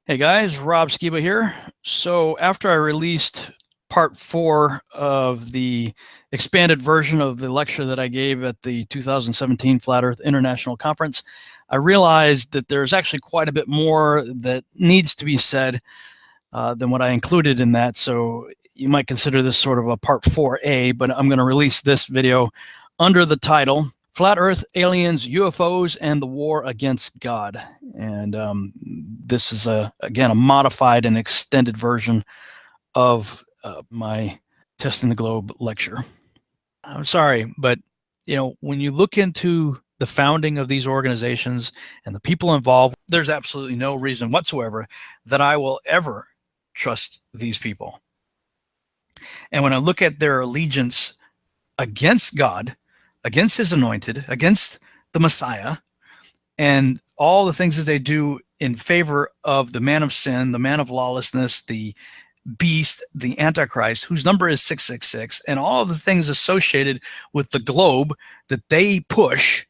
Hey guys, Rob Skiba here. So after I released part 4 of the expanded version of the lecture that I gave at the 2017 Flat Earth International Conference, I realized that there's actually quite a bit more that needs to be said than what I included in that. So you might consider this sort of a part 4A, but I'm going to release this video under the title Flat Earth, Aliens, UFOs, and the War Against God. And this is, again, a modified and extended version of my Testing the Globe lecture. I'm sorry, but when you look into the founding of these organizations and the people involved, there's absolutely no reason whatsoever that I will ever trust these people. And when I look at their allegiance against God, against his anointed, against the Messiah, and all the things that they do in favor of the man of sin, the man of lawlessness, the beast, the Antichrist, whose number is 666, and all of the things associated with the globe that they push,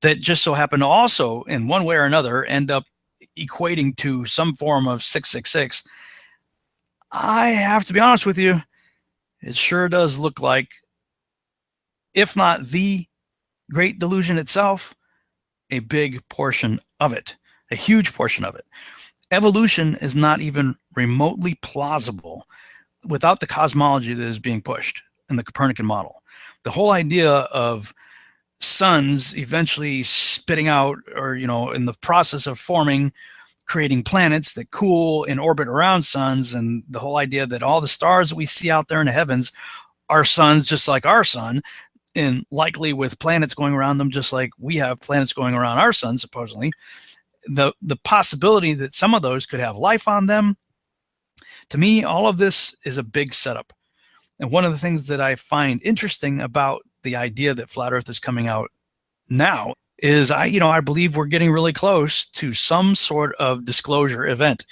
that just so happen to also, in one way or another, end up equating to some form of 666. I have to be honest with you, it sure does look like, if not the great delusion itself, a big portion of it, a huge portion of it. Evolution is not even remotely plausible without the cosmology that is being pushed in the Copernican model. The whole idea of suns eventually spitting out, or in the process of forming, creating planets that cool in orbit around suns, and the whole idea that all the stars that we see out there in the heavens are suns just like our sun, and likely with planets going around them just like we have planets going around our sun, supposedly. The possibility that some of those could have life on them, to me, all of this is a big setup. And one of the things that I find interesting about the idea that Flat Earth is coming out now is I believe we're getting really close to some sort of disclosure event.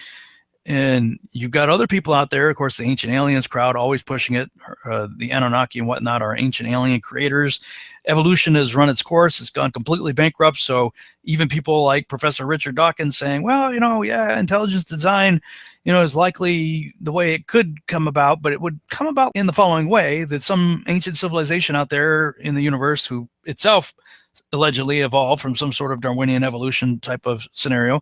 And you've got other people out there, of course, the Ancient Aliens crowd always pushing it. The Anunnaki and whatnot are ancient alien creators. Evolution has run its course. It's gone completely bankrupt. So even people like Professor Richard Dawkins saying, well, yeah, intelligence design, is likely the way it could come about, but it would come about in the following way, that some ancient civilization out there in the universe, who itself allegedly evolved from some sort of Darwinian evolution type of scenario,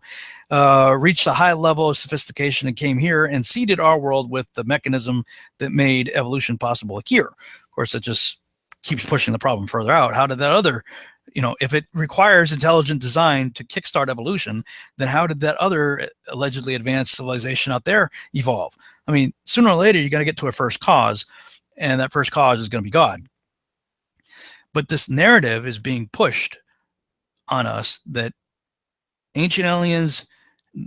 reached a high level of sophistication and came here and seeded our world with the mechanism that made evolution possible here. Of course, it just keeps pushing the problem further out. How did that other, if it requires intelligent design to kickstart evolution, then how did that other allegedly advanced civilization out there evolve? I mean, sooner or later, you got to get to a first cause, and that first cause is going to be God. But this narrative is being pushed on us that ancient aliens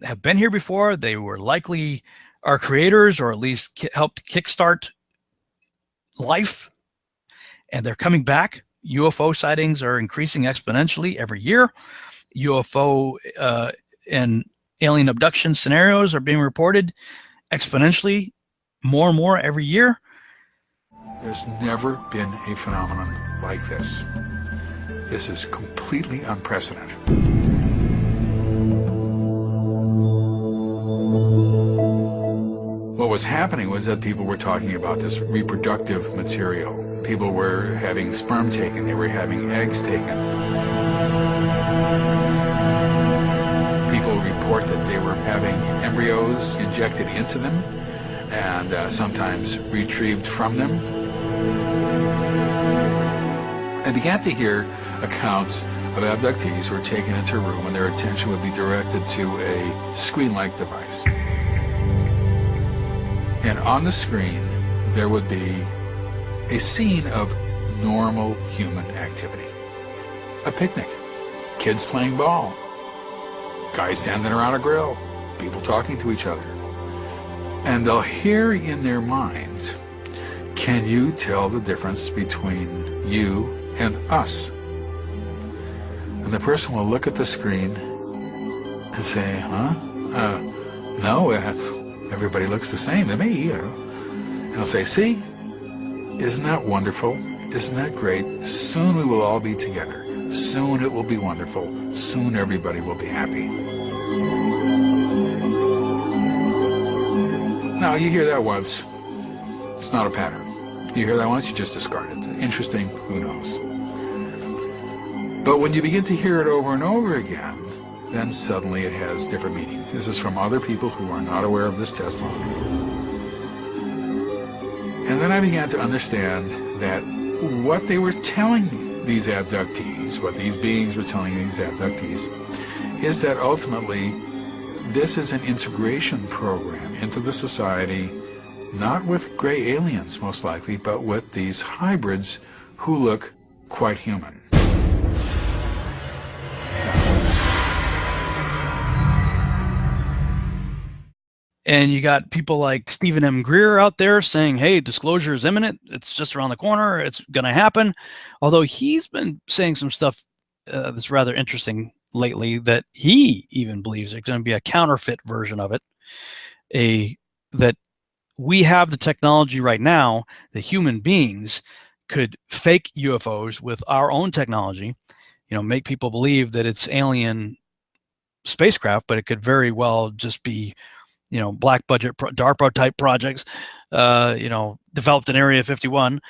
have been here before. They were likely our creators, or at least helped kickstart life, and they're coming back. UFO sightings are increasing exponentially every year. UFO and alien abduction scenarios are being reported exponentially more and more every year. There's never been a phenomenon like this. This is completely unprecedented. What was happening was that people were talking about this reproductive material. People were having sperm taken, they were having eggs taken. People report that they were having embryos injected into them and sometimes retrieved from them. I began to hear accounts of abductees who were taken into a room and their attention would be directed to a screen-like device. And on the screen, there would be a scene of normal human activity. A picnic, kids playing ball, guys standing around a grill, people talking to each other. And they'll hear in their mind, can you tell the difference between you and us? And the person will look at the screen and say, no, everybody looks the same to me. And I'll say, see, isn't that wonderful? Isn't that great? Soon we will all be together. Soon it will be wonderful. Soon everybody will be happy. Now, you hear that once. It's not a pattern. You hear that once, you just discard it. Interesting, who knows? But when you begin to hear it over and over again, then suddenly it has different meaning. This is from other people who are not aware of this testimony. And then I began to understand that what they were telling these abductees, what these beings were telling these abductees, is that ultimately this is an integration program into the society, not with gray aliens most likely, but with these hybrids who look quite human. And you got people like Stephen M. Greer out there saying, hey, disclosure is imminent. It's just around the corner. It's going to happen. Although he's been saying some stuff that's rather interesting lately, that he even believes there's going to be a counterfeit version of it. That we have the technology right now that human beings could fake UFOs with our own technology, make people believe that it's alien spacecraft, but it could very well just be black budget DARPA type projects, developed in Area 51,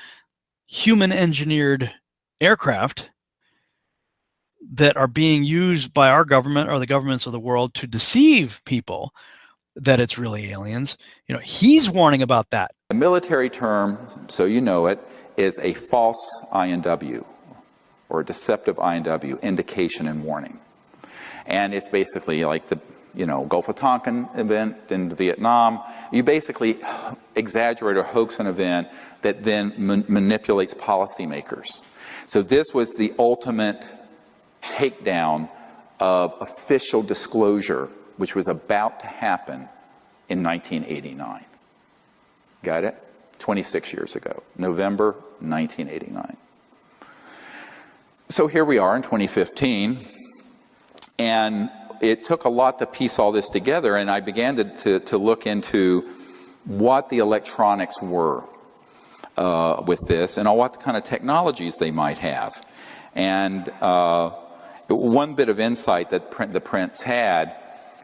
human engineered aircraft that are being used by our government or the governments of the world to deceive people that it's really aliens. He's warning about that. The military term, so you know it, is a false INW or a deceptive INW, indication and warning. And it's basically like the Gulf of Tonkin event in Vietnam. You basically exaggerate or hoax an event that then manipulates policymakers. So this was the ultimate takedown of official disclosure, which was about to happen in 1989. Got it? 26 years ago, November 1989. So here we are in 2015, and it took a lot to piece all this together, and I began to look into what the electronics were with this and what kind of technologies they might have. And one bit of insight that the Prince had,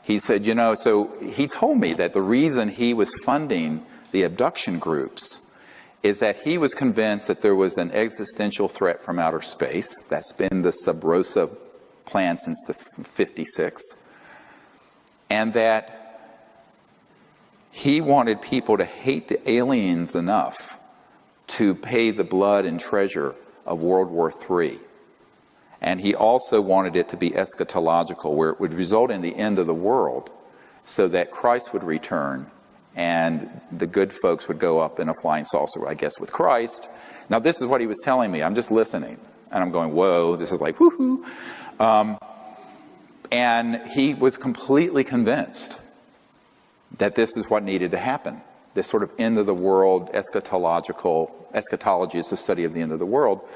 he said, so he told me that the reason he was funding the abduction groups is that he was convinced that there was an existential threat from outer space. That's been the Sub Rosa plan since the 56, and that he wanted people to hate the aliens enough to pay the blood and treasure of World War III. And he also wanted it to be eschatological, where it would result in the end of the world, so that Christ would return and the good folks would go up in a flying saucer, I guess, with Christ. Now, this is what he was telling me. I'm just listening, and I'm going, whoa, this is like, woohoo. And he was completely convinced that this is what needed to happen. This sort of end of the world eschatology is the study of the end of the world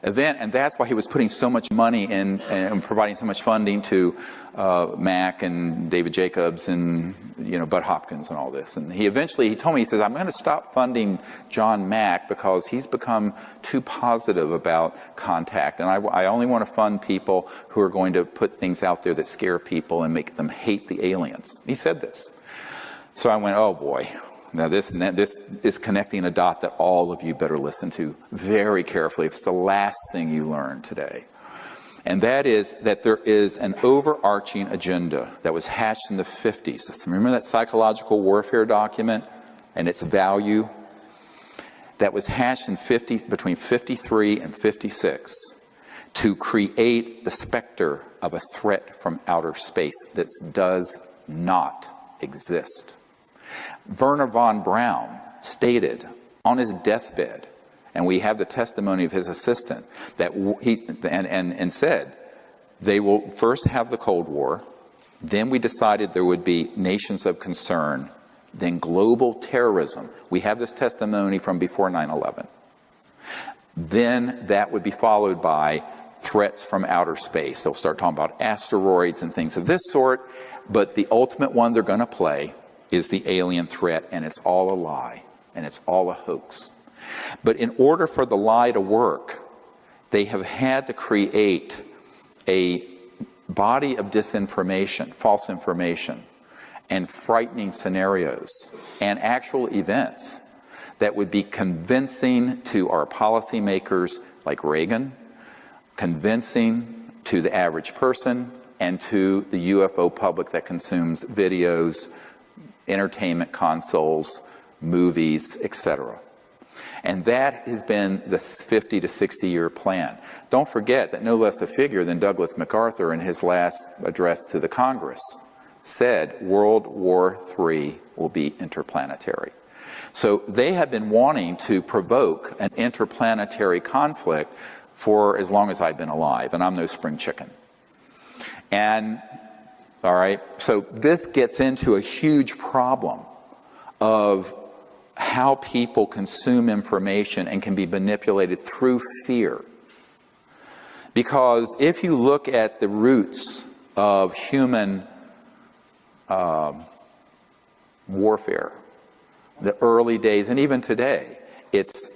event, and that's why he was putting so much money in and providing so much funding to Mack and David Jacobs and Bud Hopkins and all this. And he told me, he says, I'm going to stop funding John Mack because he's become too positive about contact, and I only want to fund people who are going to put things out there that scare people and make them hate the aliens. He said this. So I went, oh boy. Now this is connecting a dot that all of you better listen to very carefully. It's the last thing you learn today. And that is that there is an overarching agenda that was hatched in the 50s. Remember that psychological warfare document and its value? That was hatched in between 53 and 56 to create the specter of a threat from outer space that does not exist. Werner von Braun stated on his deathbed, and we have the testimony of his assistant, that and said, they will first have the Cold War, then we decided there would be nations of concern, then global terrorism. We have this testimony from before 9/11. Then that would be followed by threats from outer space. They'll start talking about asteroids and things of this sort, but the ultimate one they're going to play is the alien threat, and it's all a lie, and it's all a hoax. But in order for the lie to work, they have had to create a body of disinformation, false information, and frightening scenarios and actual events that would be convincing to our policymakers like Reagan, convincing to the average person, and to the UFO public that consumes videos, entertainment consoles, movies, etc. And that has been the 50 to 60 year plan. Don't forget that no less a figure than Douglas MacArthur in his last address to the Congress said World War III will be interplanetary. So they have been wanting to provoke an interplanetary conflict for as long as I've been alive, and I'm no spring chicken. And, all right, so this gets into a huge problem of how people consume information and can be manipulated through fear. Because if you look at the roots of human warfare, the early days, and even today, it's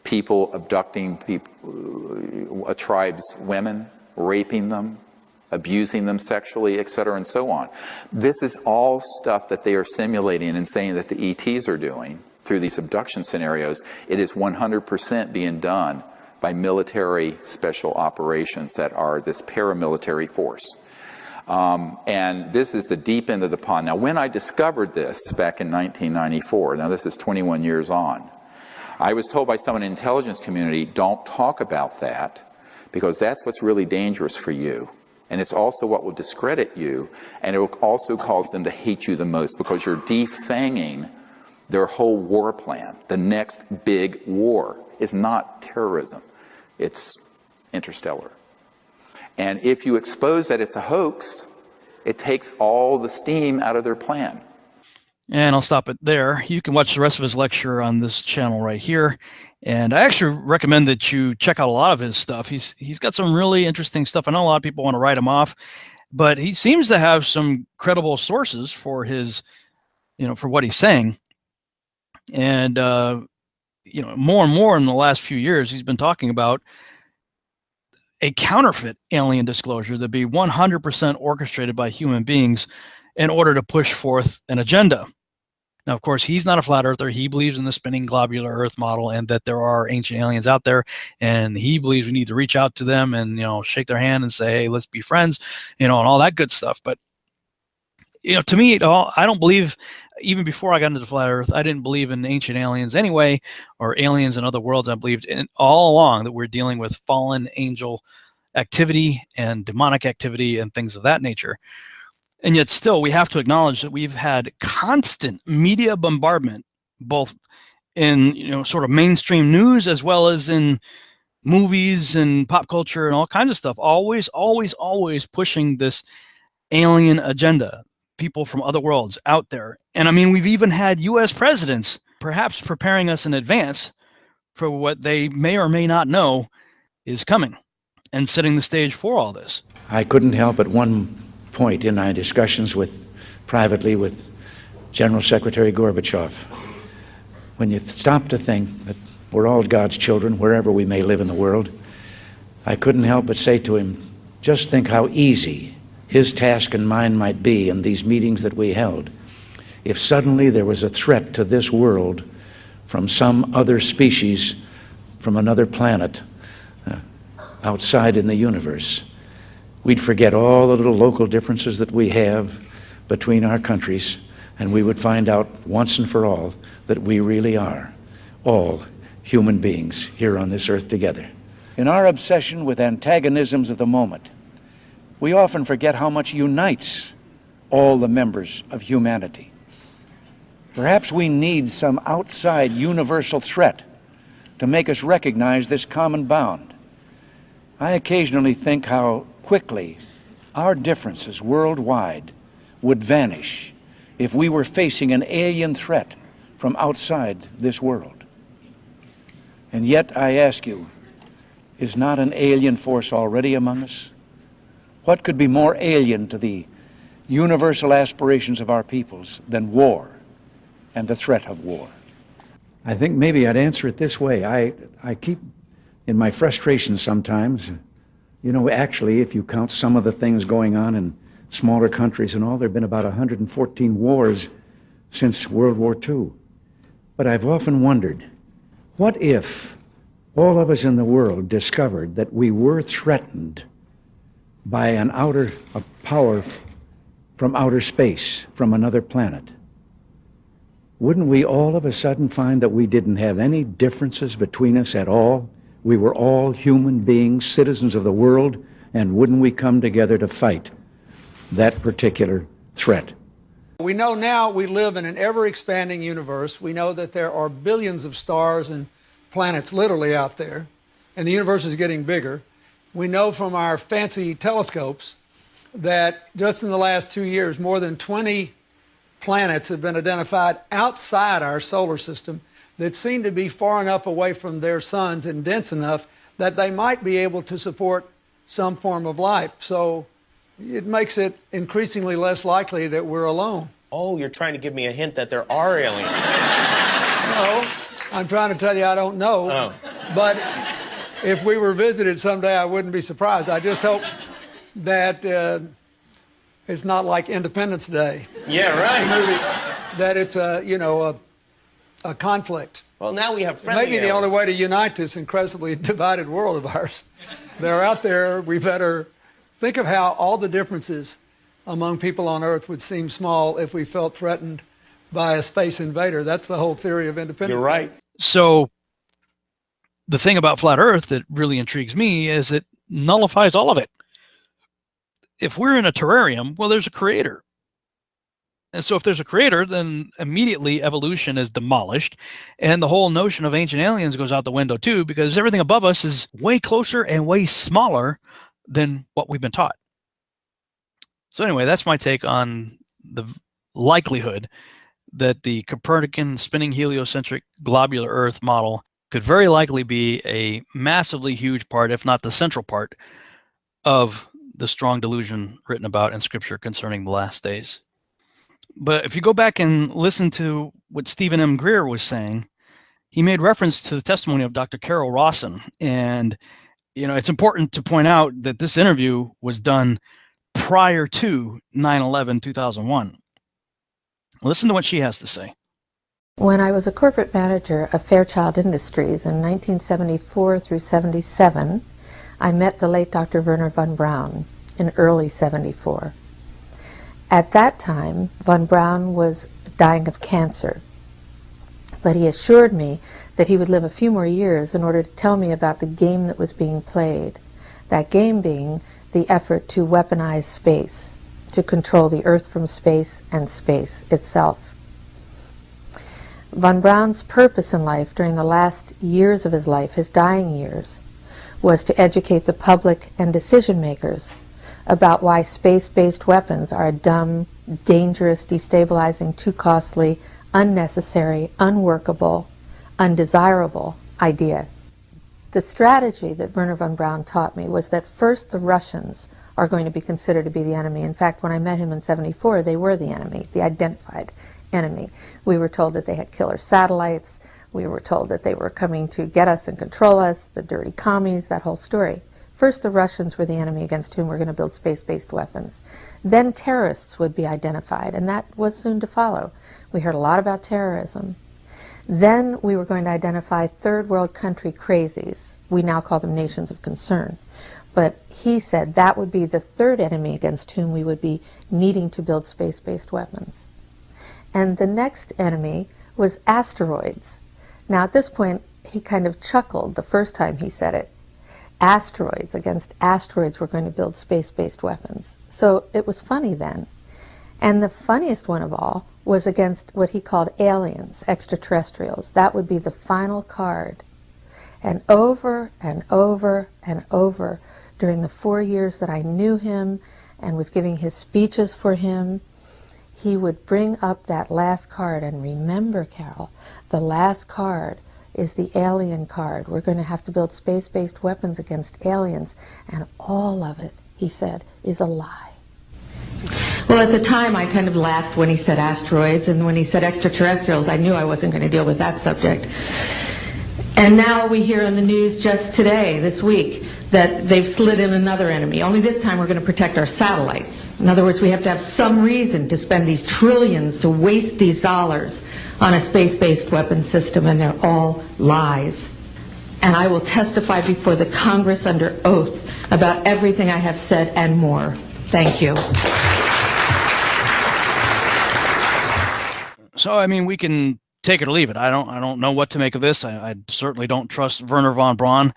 people abducting people, a tribe's women, raping them, abusing them sexually, etc., and so on. This is all stuff that they are simulating and saying that the ETs are doing through these abduction scenarios. It is 100% being done by military special operations that are this paramilitary force. And this is the deep end of the pond. Now, when I discovered this back in 1994, now this is 21 years on, I was told by someone in the intelligence community, don't talk about that, because that's what's really dangerous for you. And it's also what will discredit you, and it will also cause them to hate you the most, because you're defanging their whole war plan. The next big war is not terrorism, it's interstellar. And if you expose that it's a hoax, it takes all the steam out of their plan. And I'll stop it there. You can watch the rest of his lecture on this channel right here. And I actually recommend that you check out a lot of his stuff. He's got some really interesting stuff. I know a lot of people want to write him off, but he seems to have some credible sources for his, for what he's saying. And, more and more in the last few years, he's been talking about a counterfeit alien disclosure that be 100% orchestrated by human beings in order to push forth an agenda. Now, of course, he's not a flat earther. He believes in the spinning globular earth model and that there are ancient aliens out there, and he believes we need to reach out to them and, shake their hand and say, hey, let's be friends, and all that good stuff. But, to me, I don't believe, even before I got into the flat earth, I didn't believe in ancient aliens anyway, or aliens in other worlds. I believed in all along that we're dealing with fallen angel activity and demonic activity and things of that nature. And yet still, we have to acknowledge that we've had constant media bombardment, both in, sort of mainstream news as well as in movies and pop culture and all kinds of stuff, always, always, always pushing this alien agenda. People from other worlds out there. And I mean, we've even had US presidents perhaps preparing us in advance for what they may or may not know is coming and setting the stage for all this. I couldn't help at one point in my discussions privately with General Secretary Gorbachev, when you stop to think that we're all God's children wherever we may live in the world, I couldn't help but say to him, just think how easy his task and mine might be in these meetings that we held if suddenly there was a threat to this world from some other species from another planet outside in the universe. We'd forget all the little local differences that we have between our countries, and we would find out once and for all that we really are all human beings here on this earth together. In our obsession with antagonisms of the moment, we often forget how much unites all the members of humanity. Perhaps we need some outside universal threat to make us recognize this common bound. I occasionally think how quickly our differences worldwide would vanish if we were facing an alien threat from outside this world. And yet, I ask you, is not an alien force already among us? What could be more alien to the universal aspirations of our peoples than war and the threat of war? I think maybe I'd answer it this way. I keep, in my frustration sometimes, actually, if you count some of the things going on in smaller countries and all. There have been about 114 wars since World War II. But I've often wondered, what if all of us in the world discovered that we were threatened by a power from outer space, from another planet? Wouldn't we all of a sudden find that we didn't have any differences between us at all? We were all human beings, citizens of the world, and wouldn't we come together to fight that particular threat? We know now we live in an ever-expanding universe. We know that there are billions of stars and planets literally out there, and the universe is getting bigger. We know from our fancy telescopes that just in the last 2 years, more than 20 planets have been identified outside our solar system that seem to be far enough away from their suns and dense enough that they might be able to support some form of life. So it makes it increasingly less likely that we're alone. Oh, you're trying to give me a hint that there are aliens. No, I'm trying to tell you I don't know. Oh. But if we were visited someday, I wouldn't be surprised. I just hope that it's not like Independence Day. Yeah, right. That it's a conflict. Well, now we have friendly Maybe the only way to unite this incredibly divided world of ours. They're out there. We better think of how all the differences among people on Earth would seem small if we felt threatened by a space invader. That's the whole theory of independence. You're right. So the thing about flat Earth that really intrigues me is it nullifies all of it. If we're in a terrarium, well, there's a creator. And so if there's a creator, then immediately evolution is demolished. And the whole notion of ancient aliens goes out the window too, because everything above us is way closer and way smaller than what we've been taught. So anyway, that's my take on the likelihood that the Copernican spinning heliocentric globular Earth model could very likely be a massively huge part, if not the central part, of the strong delusion written about in Scripture concerning the last days. But if you go back and listen to what Stephen M. Greer was saying, he made reference to the testimony of Dr. Carol Rawson. And, it's important to point out that this interview was done prior to 9/11/2001. Listen to what she has to say. When I was a corporate manager of Fairchild Industries in 1974 through 77, I met the late Dr. Werner von Braun in early 74. At that time, von Braun was dying of cancer, but he assured me that he would live a few more years in order to tell me about the game that was being played, that game being the effort to weaponize space, to control the Earth from space and space itself. Von Braun's purpose in life during the last years of his life, his dying years, was to educate the public and decision makers about why space-based weapons are a dumb, dangerous, destabilizing, too costly, unnecessary, unworkable, undesirable idea. The strategy that Werner von Braun taught me was that first the Russians are going to be considered to be the enemy. In fact, when I met him in 74, they were the enemy, the identified enemy. We were told that they had killer satellites. We were told that they were coming to get us and control us, the dirty commies, that whole story. First, the Russians were the enemy against whom we're going to build space-based weapons. Then terrorists would be identified, and that was soon to follow. We heard a lot about terrorism. Then we were going to identify third world country crazies. We now call them nations of concern. But he said that would be the third enemy against whom we would be needing to build space-based weapons. And the next enemy was asteroids. Now at this point, he kind of chuckled the first time he said it. Asteroids, against asteroids we're going to build space-based weapons. So it was funny then. And the funniest one of all was against what he called aliens, extraterrestrials. That would be the final card. And over and over and over during the 4 years that I knew him and was giving his speeches for him, he would bring up that last card. And remember, Carol, the last card is the alien card. We're going to have to build space-based weapons against aliens, and all of it, he said, is a lie. Well, at the time, I kind of laughed when he said asteroids, and when he said extraterrestrials, I knew I wasn't going to deal with that subject. And now we hear in the news just today, this week, that they've slid in another enemy. Only this time we're going to protect our satellites. In other words, we have to have some reason to spend these trillions, to waste these dollars on a space-based weapon system, and they're all lies. And I will testify before the Congress under oath about everything I have said and more. Thank you. So, I mean, we can take it or leave it. I don't know what to make of this. I certainly don't trust Werner von Braun.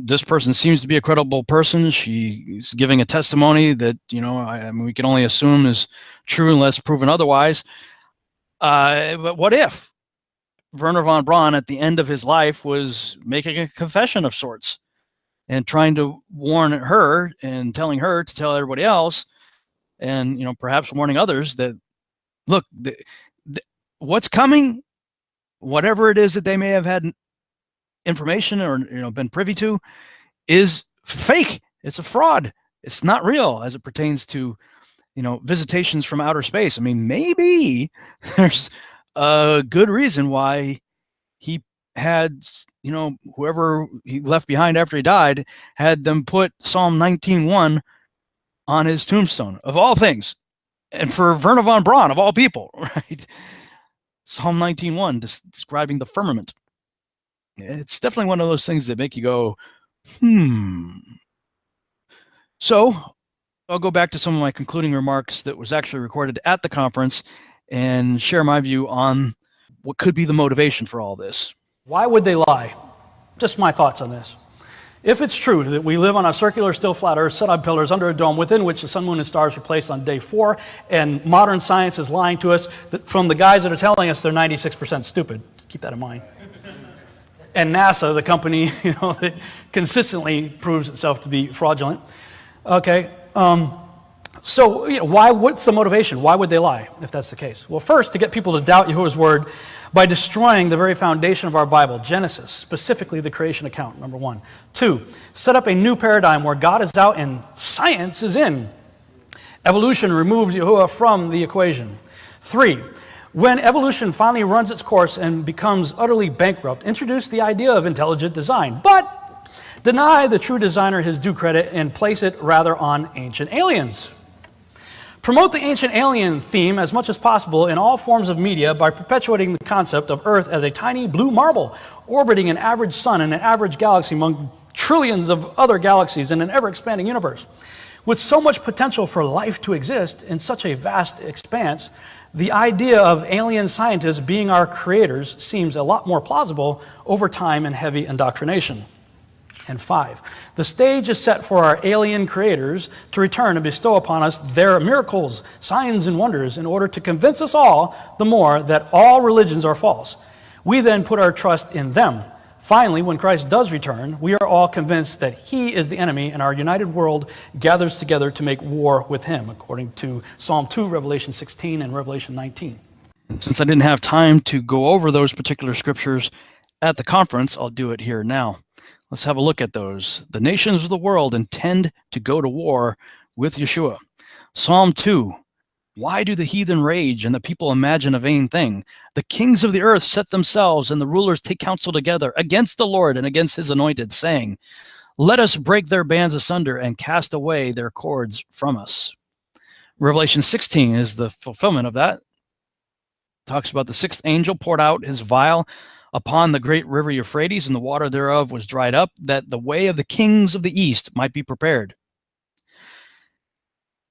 This person seems to be a credible person. She's giving a testimony that, you know, I mean, we can only assume is true unless proven otherwise. But what if Werner von Braun at the end of his life was making a confession of sorts and trying to warn her and telling her to tell everybody else, and, you know, perhaps warning others that, look, what's coming, whatever it is that they may have had information or, you know, been privy to, is fake. It's a fraud. It's not real as it pertains to, you know, visitations from outer space. I mean, maybe there's a good reason why he had, you know, whoever he left behind after he died, had them put Psalm 19:1 on his tombstone, of all things. And for Werner von Braun, of all people, right? Psalm 19:1, describing the firmament. It's definitely one of those things that make you go, So I'll go back to some of my concluding remarks that was actually recorded at the conference and share my view on what could be the motivation for all this. Why would they lie? Just my thoughts on this. If it's true that we live on a circular, still flat Earth set on pillars under a dome within which the sun, moon, and stars were placed on day 4, and modern science is lying to us, that from the guys that are telling us they're 96% stupid, keep that in mind. And NASA, the company, you know, that consistently proves itself to be fraudulent. Okay, so you know, what's the motivation? Why would they lie if that's the case? Well, first, to get people to doubt Yahuwah's word by destroying the very foundation of our Bible, Genesis, specifically the creation account, number 1. 2, set up a new paradigm where God is out and science is in. Evolution removes Yahuwah from the equation. 3, when evolution finally runs its course and becomes utterly bankrupt, introduce the idea of intelligent design, but deny the true designer his due credit and place it rather on ancient aliens. Promote the ancient alien theme as much as possible in all forms of media by perpetuating the concept of Earth as a tiny blue marble orbiting an average sun in an average galaxy among trillions of other galaxies in an ever-expanding universe. With so much potential for life to exist in such a vast expanse, the idea of alien scientists being our creators seems a lot more plausible over time and heavy indoctrination. And 5, the stage is set for our alien creators to return and bestow upon us their miracles, signs, and wonders in order to convince us all the more that all religions are false. We then put our trust in them. Finally, when Christ does return, we are all convinced that he is the enemy and our united world gathers together to make war with him, according to Psalm 2, Revelation 16, and Revelation 19. Since I didn't have time to go over those particular scriptures at the conference, I'll do it here now. Let's have a look at those. The nations of the world intend to go to war with Yeshua. Psalm 2. Why do the heathen rage and the people imagine a vain thing? The kings of the earth set themselves and the rulers take counsel together against the Lord and against his anointed, saying, let us break their bands asunder and cast away their cords from us. Revelation 16 is the fulfillment of that. It talks about the 6th angel poured out his vial upon the great river Euphrates, and the water thereof was dried up, that the way of the kings of the east might be prepared.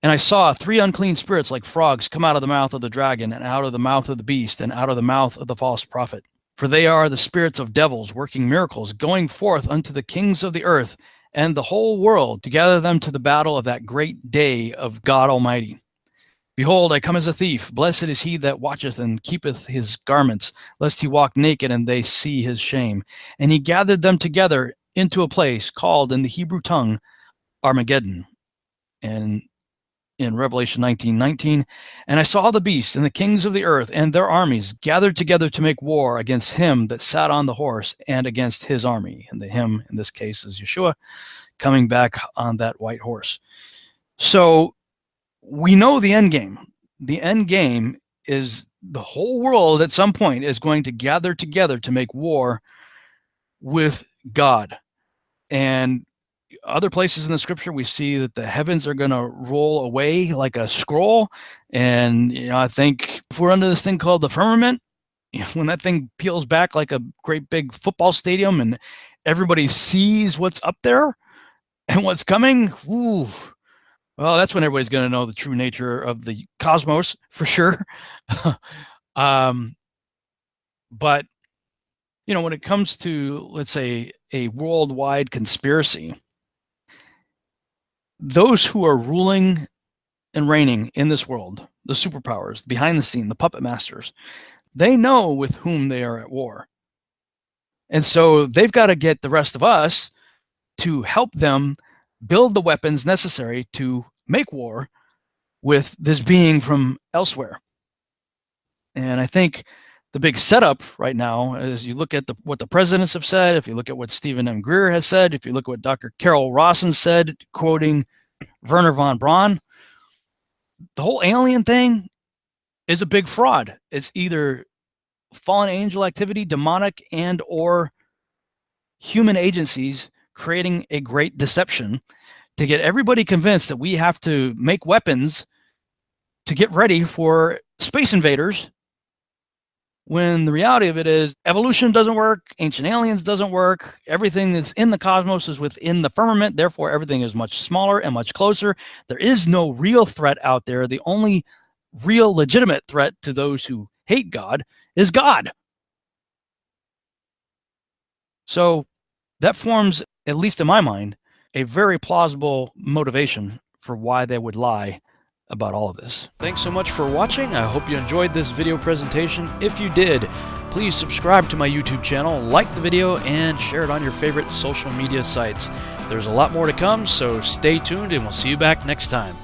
And I saw 3 unclean spirits like frogs come out of the mouth of the dragon, and out of the mouth of the beast, and out of the mouth of the false prophet. For they are the spirits of devils, working miracles, going forth unto the kings of the earth and the whole world, to gather them to the battle of that great day of God Almighty. Behold, I come as a thief. Blessed is he that watcheth and keepeth his garments, lest he walk naked and they see his shame. And he gathered them together into a place called in the Hebrew tongue Armageddon. And in Revelation 19:19, and I saw the beast and the kings of the earth and their armies gathered together to make war against him that sat on the horse and against his army. And the him, in this case, is Yeshua, coming back on that white horse. So we know the end game. The end game is the whole world at some point is going to gather together to make war with God. And other places in the scripture, we see that the heavens are going to roll away like a scroll. And, I think if we're under this thing called the firmament, when that thing peels back like a great big football stadium and everybody sees what's up there and what's coming, ooh, well, that's when everybody's going to know the true nature of the cosmos for sure. But, when it comes to, let's say, a worldwide conspiracy, those who are ruling and reigning in this world, the superpowers, behind the scene, the puppet masters, they know with whom they are at war. And so they've got to get the rest of us to help them build the weapons necessary to make war with this being from elsewhere. And I think the big setup right now, as you look at what the presidents have said, if you look at what Stephen M. Greer has said, if you look at what Dr. Carol Rossen said, quoting Wernher von Braun, the whole alien thing is a big fraud. It's either fallen angel activity, demonic, and or human agencies creating a great deception to get everybody convinced that we have to make weapons to get ready for space invaders, when the reality of it is evolution doesn't work, ancient aliens doesn't work, everything that's in the cosmos is within the firmament, therefore everything is much smaller and much closer. There is no real threat out there. The only real legitimate threat to those who hate God is God. So that forms, at least in my mind, a very plausible motivation for why they would lie about all of this. Thanks so much for watching. I hope you enjoyed this video presentation. If you did, please subscribe to my YouTube channel, like the video, and share it on your favorite social media sites. There's a lot more to come, so stay tuned and we'll see you back next time.